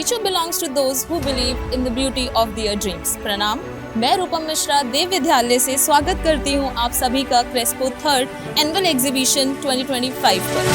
future belongs to those who believe in the beauty of their dreams. प्रणाम, मैं रूपम मिश्रा देव विद्यालय से स्वागत करती हूँ आप सभी का क्रेस्पो थर्ड एनुअल एग्जीबिशन 2025 पर।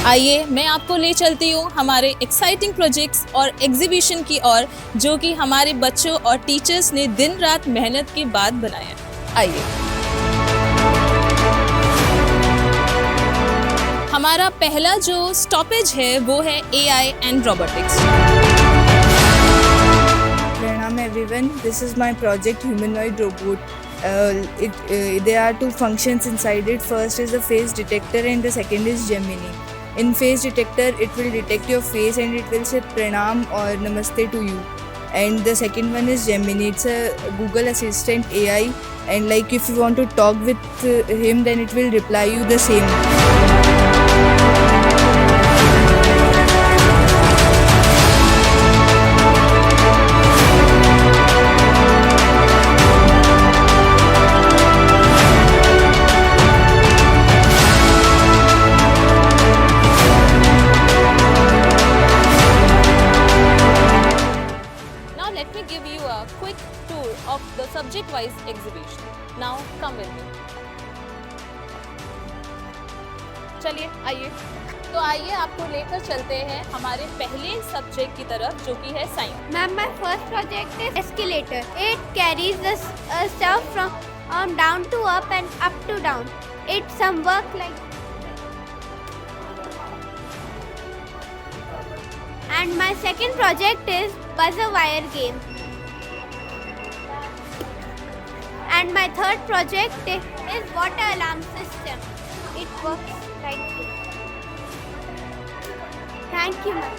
आइए मैं आपको ले चलती हूँ हमारे एक्साइटिंग प्रोजेक्ट्स और एग्जीबिशन की ओर, जो कि हमारे बच्चों और टीचर्स ने दिन रात मेहनत के बाद बनाया। आइए, हमारा पहला जो स्टॉपेज है वो है AI and robotics. Pranam everyone, this is my project humanoid robot. There are two functions inside it. First is the face detector and the second is Gemini. In face detector, it will detect your face and it will say Pranam or Namaste to you. And the second one is Gemini. It's a Google Assistant AI, and like if you want to talk with him, then it will reply you the same. Give you a quick tour of the subject-wise exhibition. Now come with me. चलिए आइए, तो आइए आपको लेकर चलते हैं हमारे पहले सब्जेक्ट की तरफ, जो कि है science. Ma'am, my first project is escalator. It carries the stuff from down to up and up to down. It's some work like. And my second project is buzzer wire game. And my third project is water alarm system. It works like this. Thank you, ma'am.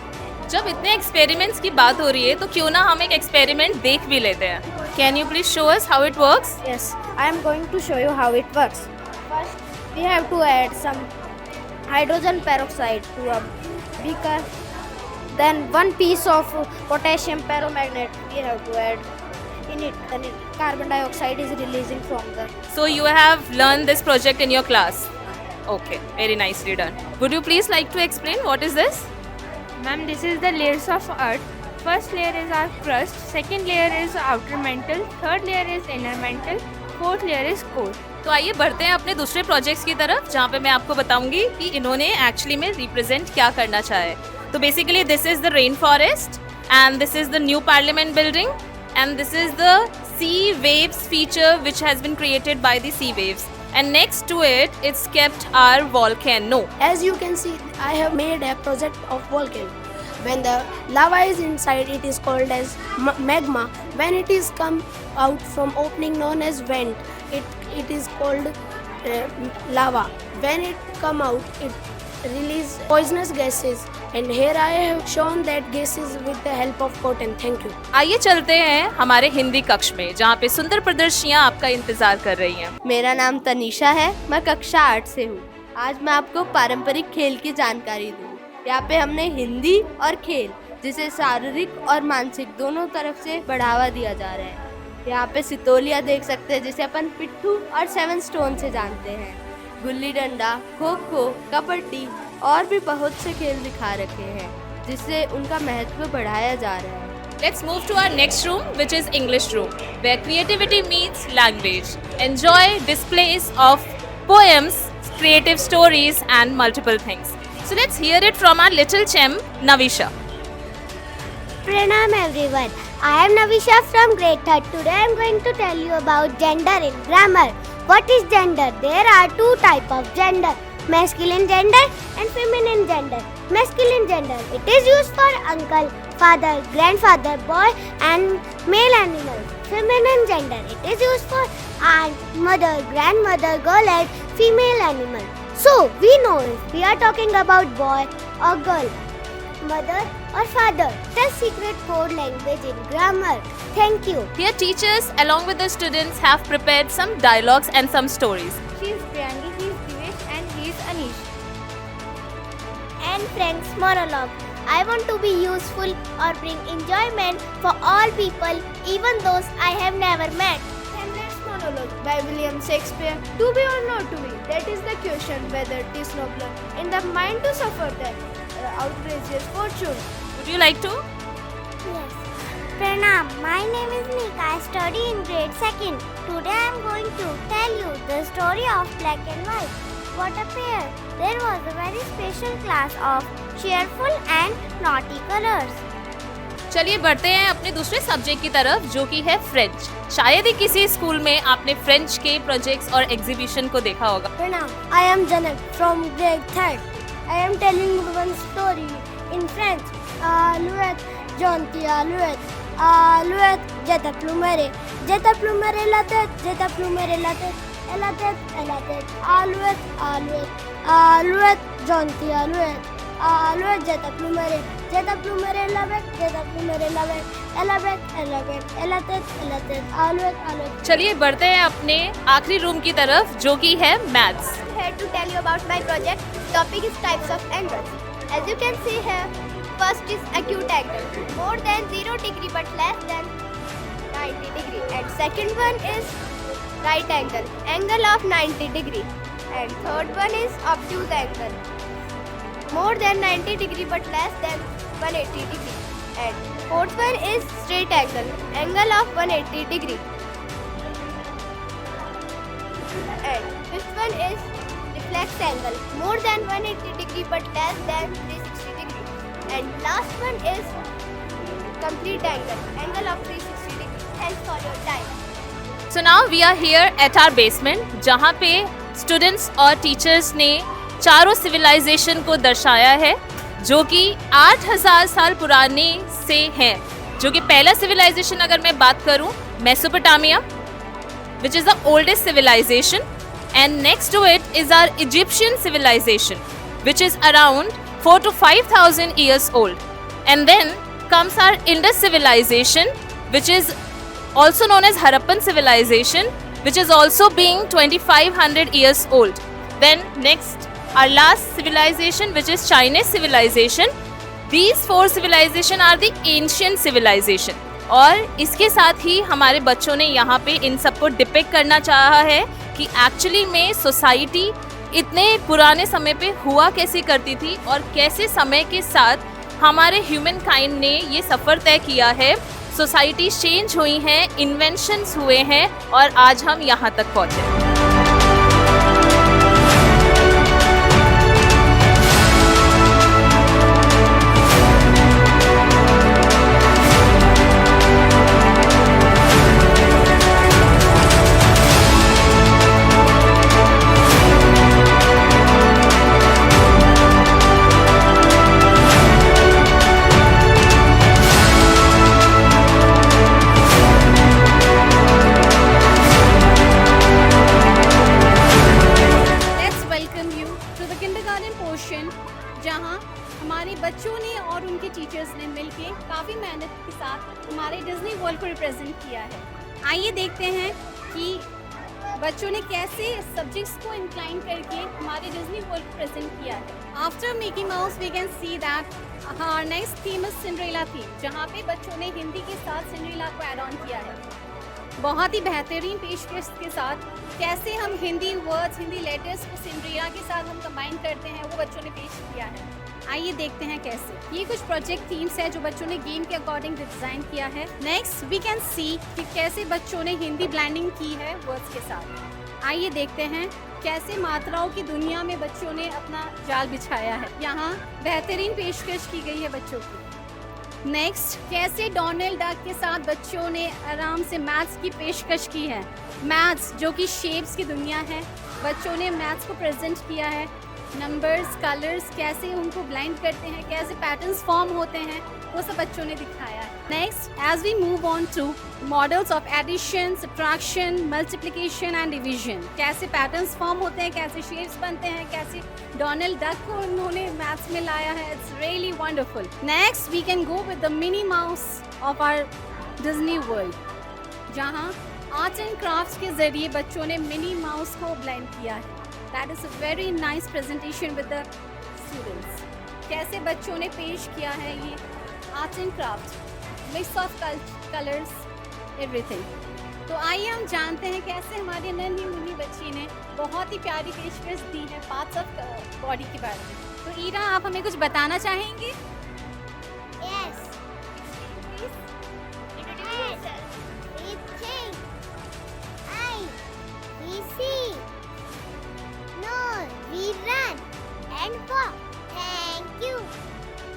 जब इतने experiments की बात हो रही है तो क्यों ना हम एक एक्सपेरिमेंट देख भी लेते हैं। Can you please show us how it works? Yes, I am going to show you how it works. First, we have to add some hydrogen peroxide to a beaker. Then one piece of potassium permanganate we have to add in it, and carbon dioxide is releasing from the. So you have learned this project in your class. Okay, very nicely done. Would you please like to explain what is this? Ma'am, this is the layers of Earth. First layer is our crust, second layer is outer mantle, third layer is inner mantle, fourth layer is core. तो आइए बढ़ते हैं अपने दूसरे projects की तरफ, जहाँ पे मैं आपको बताऊंगी कि इन्होंने एक्चुअली में रिप्रेजेंट क्या करना चाहे। तो basically this is the rain forest and this is the new parliament building and this is the sea waves feature which has been created by the sea waves, and next to it it's kept our volcano. As you can see, I have made a project of volcano. When the lava is inside, it is called as magma. When it is come out from opening known as vent, it is called lava. When it come out, it release poisonous gases, and here I have shown that gases with the help of cotton. Thank you. आइए चलते हैं हमारे हिंदी कक्ष में, जहाँ पे सुंदर प्रदर्शनियाँ आपका इंतजार कर रही हैं। मेरा नाम तनीषा है, मैं कक्षा 8 से हूँ। आज मैं आपको पारंपरिक खेल की जानकारी दूँ। यहाँ पे हमने हिंदी और खेल, जिसे शारीरिक और मानसिक दोनों तरफ से बढ़ावा दिया जा रहा है। यहाँ पे सितोलिया देख सकते हैं, जिसे अपन पिट्ठू और 7 स्टोन से जानते हैं। गुल्ली डंडा, खो खो, कबड्डी और भी बहुत से खेल दिखा रखे हैं, जिससे उनका महत्व बढ़ाया जा रहा है। Let's move to our next room, which is English room, where creativity meets language. Enjoy displays of poems, creative stories, and multiple things. So let's hear it from our little chum, Navisha. Pranam everyone. I am Navisha from grade 3rd. Today I am going to tell you about gender in grammar. What is gender? There are two types of gender. Masculine gender and feminine gender. Masculine gender, it is used for uncle, father, grandfather, boy and male animals. Feminine gender, it is used for aunt, mother, grandmother, girl and female animal. So we know if we are talking about boy or girl, mother or father. The secret code language in grammar. Thank you. Here teachers along with the students have prepared some dialogues and some stories. She is Priyangi, he is Divesh, and he is Anish. And Frank's monologue. I want to be useful or bring enjoyment for all people, even those I have never met. Hamlet's monologue by William Shakespeare. To be or not to be, that is the question, whether it is nobler in the mind to suffer than outrageous fortune. Would you like to? Yes. Pranam, my name is Nika. I study in grade 2nd. Today I am going to tell you the story of black and white. What a pair! There was a very special class of cheerful and naughty colors. चलिए बढ़ते हैं अपने दूसरे subject की तरफ जो कि है फ्रेंच। शायद ही किसी स्कूल में आपने फ्रेंच के प्रोजेक्ट्स और एग्जीबिशन को देखा होगा। Pranam, I am Janak from grade 3rd. I am telling you one story in French. Alouette, jaunty alouette. Alouette, jeta plumere. Jeta plumere la tête, jeta plumere la tête. Et la tête, et la tête. Alouette, alouette. Alouette, jaunty alouette. Alouette, jeta plumere. Jeta plumere la bec, jeta plumere la bec. Et la bec, et la bec. Et la tête, et la tête. Alouette, alouette. चलिए बढ़ते हैं अपने आखिरी room की तरफ जो कि है maths. Here to tell you about my project. Topic is types of angles. As you can see here, first is acute angle, more than 0 degree but less than 90 degree. And second one is right angle, angle of 90 degree. And third one is obtuse angle, more than 90 degree but less than 180 degree. And fourth one is straight angle, angle of 180 degree. And fifth one is reflex angle, more than 180 degree but less than 360 degree. And last one is complete angle, angle of 360 degree. Thanks for your time. So now we are here at our basement जहाँ पे students और teachers ने चारों civilisation को दर्शाया है जो कि 8000 साल पुराने से हैं। जो कि पहला सिविलाइजेशन अगर मैं बात करूँ Mesopotamia which is the oldest civilization, and next to it is our Egyptian civilization which is around 4 to 5000 years old, and then comes our Indus civilization which is also known as Harappan civilization which is also being 2500 years old. Then next our last civilization which is Chinese civilization. These 4 civilization are the ancient civilization. और इसके साथ ही हमारे बच्चों ने यहाँ पे इन सबको depict करना चाहा है कि एक्चुअली में सोसाइटी इतने पुराने समय पे हुआ कैसे करती थी और कैसे समय के साथ हमारे ह्यूमन काइंड ने ये सफ़र तय किया है। सोसाइटी चेंज हुई हैं, इन्वेंशंस हुए हैं और आज हम यहाँ तक पहुँचे। जहां हमारे बच्चों ने और उनके टीचर्स ने मिलके काफ़ी मेहनत के साथ हमारे डिज्नी वर्ल्ड को रिप्रेजेंट किया है। आइए देखते हैं कि बच्चों ने कैसे सब्जेक्ट्स को इंक्लाइन करके हमारे डिज्नी वर्ल्ड को प्रेजेंट किया है। After Mickey Mouse we can see that our next theme is Cinderella theme, जहाँ पे बच्चों ने हिंदी के साथ सिंड्रेला को ऐड ऑन किया है। बहुत ही बेहतरीन पेशकश के साथ कैसे हम हिंदी वर्ड्स, हिंदी लेटर्स को सिंड्रेला के साथ हम कंबाइन करते हैं, वो बच्चों ने पेश किया है। आइए देखते हैं कैसे। ये कुछ प्रोजेक्ट थीम्स है जो बच्चों ने गेम के अकॉर्डिंग डिज़ाइन किया है। नेक्स्ट वी कैन सी कि कैसे बच्चों ने हिंदी ब्लेंडिंग की है वर्ड्स के साथ। आइए देखते हैं कैसे मात्राओं की दुनिया में बच्चों ने अपना जाल बिछाया है। यहाँ बेहतरीन पेशकश की गई है बच्चों की। नेक्स्ट कैसे डोनाल्ड डक के साथ बच्चों ने आराम से मैथ्स की पेशकश की है। मैथ्स जो कि शेप्स की दुनिया है, बच्चों ने मैथ्स को प्रेजेंट किया है। नंबर्स, कलर्स कैसे उनको ब्लाइंड करते हैं, कैसे पैटर्न्स फॉर्म होते हैं, वो सब बच्चों ने दिखाया है। Next, as we move on to models of addition, subtraction, multiplication and division. कैसे patterns form होते हैं, कैसे shapes बनते हैं, कैसे Donald Duck को उन्होंने maths में लाया है. It's really wonderful. Next, we can go with the Minnie Mouse of our Disney World. जहाँ आर्ट एंड क्राफ्ट्स के जरिए बच्चों ने मिनी माउस को ब्लेंड किया है. That is a very nice presentation with the students. कैसे बच्चों ने पेश किया है ये art and craft, mix of colours, everything. तो आइए हम जानते हैं कैसे हमारी नन्ही मुन्नी बच्ची ने बहुत ही प्यारी पेशकश दी है पार्ट्स ऑफ बॉडी के बारे में. तो ईरा, आप हमें कुछ बताना चाहेंगे? Yes. We think, I, we see, no, we run and walk. Thank you.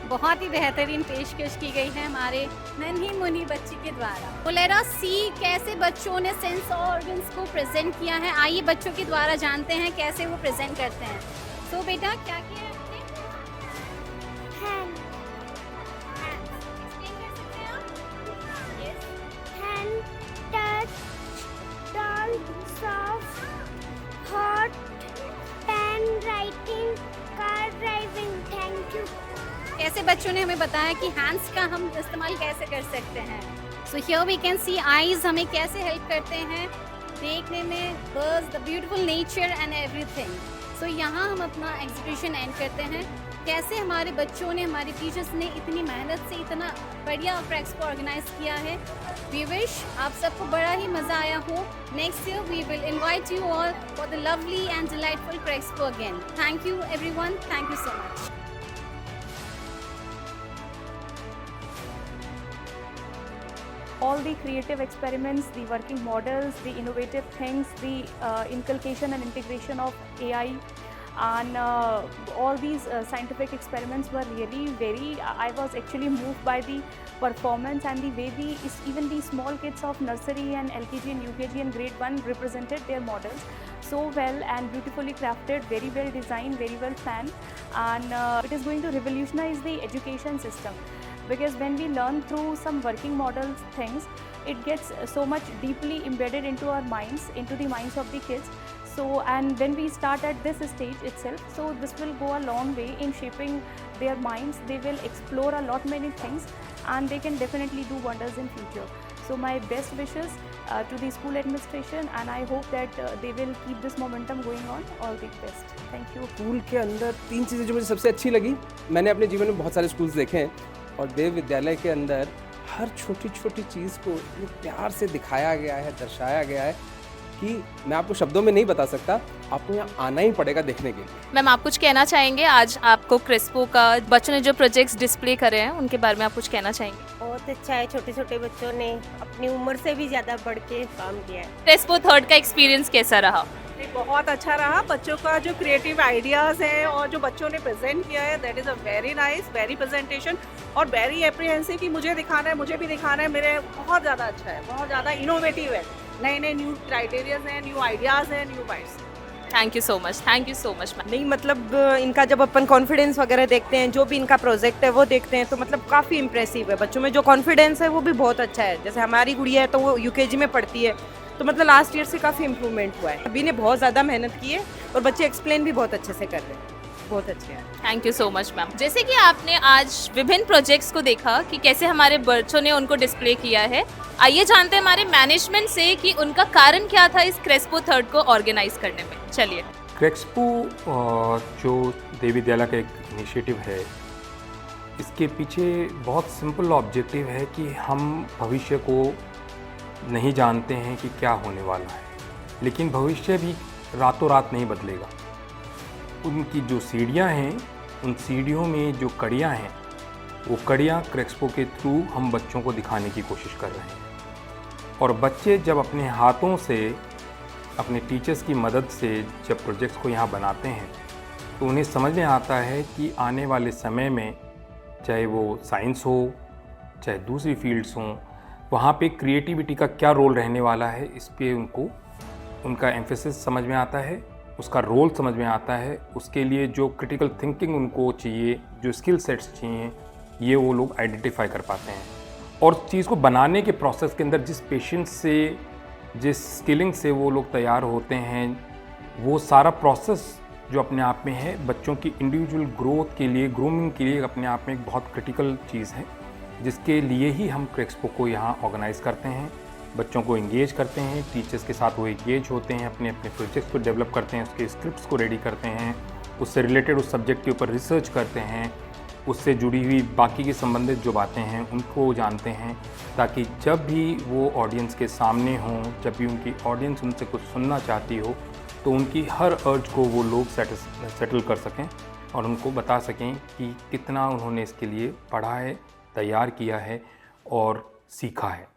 बहुत ही बेहतरीन पेशकश की गई है हमारे नन्ही मुन्नी बच्ची के द्वारा. तो लेट अस सी कैसे बच्चों ने सेंस ऑर्गन्स को प्रेजेंट किया है. आइए बच्चों के द्वारा जानते हैं कैसे वो प्रेजेंट करते हैं. तो बेटा, क्या किया है आपने? Hand, एक्सप्लेन कर सकते हैं आप? Yes. hand, touch, doll, soft, hot, pen, writing, car driving. Thank you. कैसे बच्चों ने हमें बताया कि हैंड्स का हम इस्तेमाल कैसे कर सकते हैं. So here we can see eyes हमें कैसे हेल्प करते हैं देखने में birds, the beautiful nature and everything. So यहाँ हम अपना एग्जीबिशन एंड करते हैं. कैसे हमारे बच्चों ने, हमारे टीचर्स ने इतनी मेहनत से इतना बढ़िया एक्सपो ऑर्गेनाइज किया है. वी विश आप सबको बड़ा ही मज़ा आया हो. Next year we will invite you all for the lovely and delightful expo again. Thank you everyone. Thank you so much. all the creative experiments, the working models, the innovative things, the inculcation and integration of AI, and all these scientific experiments were really very, I was actually moved by the performance and the way even the small kids of nursery and LKG and UKG and grade 1 represented their models so well and beautifully crafted, very well designed, very well planned, and it is going to revolutionize the education system. Because when we learn through some working model things, it gets so much deeply embedded into our minds, into the minds of the kids. So, and when we start at this stage itself, so this will go a long way in shaping their minds. They will explore a lot many things and they can definitely do wonders in future. So my best wishes to the school administration, and I hope that they will keep this momentum going on. All the best. Thank you. School के अंदर 3 चीज़ें जो मुझे सबसे अच्छी लगी, मैंने अपने जीवन में बहुत सारे स्कूल्स देखे हैं और देव विद्यालय के अंदर हर छोटी छोटी चीज़ को इतने प्यार से दिखाया गया है, दर्शाया गया है कि मैं आपको शब्दों में नहीं बता सकता. आपको यहाँ आना ही पड़ेगा देखने के लिए. मैम, आप कुछ कहना चाहेंगे? आज आपको क्रिस्पो का बच्चों ने जो प्रोजेक्ट्स डिस्प्ले करे हैं उनके बारे में आप कुछ कहना चाहेंगे? बहुत अच्छा है. छोटे छोटे बच्चों ने अपनी उम्र से भी ज़्यादा बढ़ के काम किया है. क्रिस्पो थर्ड का एक्सपीरियंस कैसा रहा? बहुत अच्छा रहा. बच्चों का जो क्रिएटिव आइडियाज़ है और जो बच्चों ने प्रेजेंट किया है, that is a very nice, very presentation और वेरी एप्रीहेंसिव कि मुझे दिखाना है, मुझे भी दिखाना है. मेरे बहुत ज़्यादा अच्छा है, बहुत ज़्यादा इनोवेटिव है. नए नए न्यू क्राइटेरियाज हैं, न्यू आइडियाज़ हैं, new bytes. Thank you so much. Thank you so much ma'am. नहीं, मतलब इनका जब अपन कॉन्फिडेंस वगैरह देखते हैं, जो भी इनका प्रोजेक्ट है वो देखते हैं, तो मतलब काफ़ी इम्प्रेसिव है. बच्चों में जो कॉन्फिडेंस है वो भी बहुत अच्छा है. जैसे हमारी गुड़िया है तो वो UKG में पढ़ती है, तो मतलब लास्ट ईयर से काफ़ी इम्प्रूवमेंट हुआ है. अभी ने बहुत ज़्यादा मेहनत की है और बच्चे एक्सप्लेन भी बहुत अच्छे से कर रहे हैं. बहुत अच्छे हैं. Thank you so much ma'am. जैसे कि आपने आज विभिन्न प्रोजेक्ट्स को देखा कि कैसे हमारे बच्चों ने उनको डिस्प्ले किया है, आइए जानते हैं हमारे मैनेजमेंट से कि उनका कारण क्या था इस क्रेस्पो थर्ड को ऑर्गेनाइज करने में. चलिए. क्रेस्पो जो देव विद्यालय का एक इनिशिएटिव है, इसके पीछे बहुत सिंपल ऑब्जेक्टिव है कि हम भविष्य को नहीं जानते हैं कि क्या होने वाला है, लेकिन भविष्य भी रातों रात नहीं बदलेगा. उनकी जो सीढ़ियाँ हैं, उन सीढ़ियों में जो कड़ियाँ हैं, वो कड़ियाँ क्रेस्पो के थ्रू हम बच्चों को दिखाने की कोशिश कर रहे हैं. और बच्चे जब अपने हाथों से, अपने टीचर्स की मदद से जब प्रोजेक्ट्स को यहाँ बनाते हैं, तो उन्हें समझ में आता है कि आने वाले समय में चाहे वो साइंस हो, चाहे दूसरी फील्ड्स हों, वहाँ पे क्रिएटिविटी का क्या रोल रहने वाला है. इस पे उनको उनका एम्फेसिस समझ में आता है, उसका रोल समझ में आता है. उसके लिए जो क्रिटिकल थिंकिंग उनको चाहिए, जो स्किल सेट्स चाहिए, ये वो लोग आइडेंटिफाई कर पाते हैं. और चीज़ को बनाने के प्रोसेस के अंदर जिस पेशेंस से, जिस स्किलिंग से वो लोग तैयार होते हैं, वो सारा प्रोसेस जो अपने आप में है बच्चों की इंडिविजुअल ग्रोथ के लिए, ग्रूमिंग के लिए अपने आप में एक बहुत क्रिटिकल चीज़ है, जिसके लिए ही हम क्रेक्सपो को यहाँ ऑर्गेनाइज़ करते हैं। बच्चों को एंगेज करते हैं, टीचर्स के साथ वो एंगेज होते हैं, अपने अपने प्रोजेक्ट्स को डेवलप करते हैं, उसके स्क्रिप्ट्स को रेडी करते हैं, उससे रिलेटेड उस सब्जेक्ट के ऊपर रिसर्च करते हैं, उससे जुड़ी हुई बाकी की संबंधित जो बातें हैं उनको जानते हैं, ताकि जब भी वो ऑडियंस के सामने हों, जब भी उनकी ऑडियंस उनसे कुछ सुनना चाहती हो, तो उनकी हर अर्ज को वो लोग सेटल कर सकें और उनको बता सकें कि कितना उन्होंने इसके लिए पढ़ा है, तैयार किया है और सीखा है।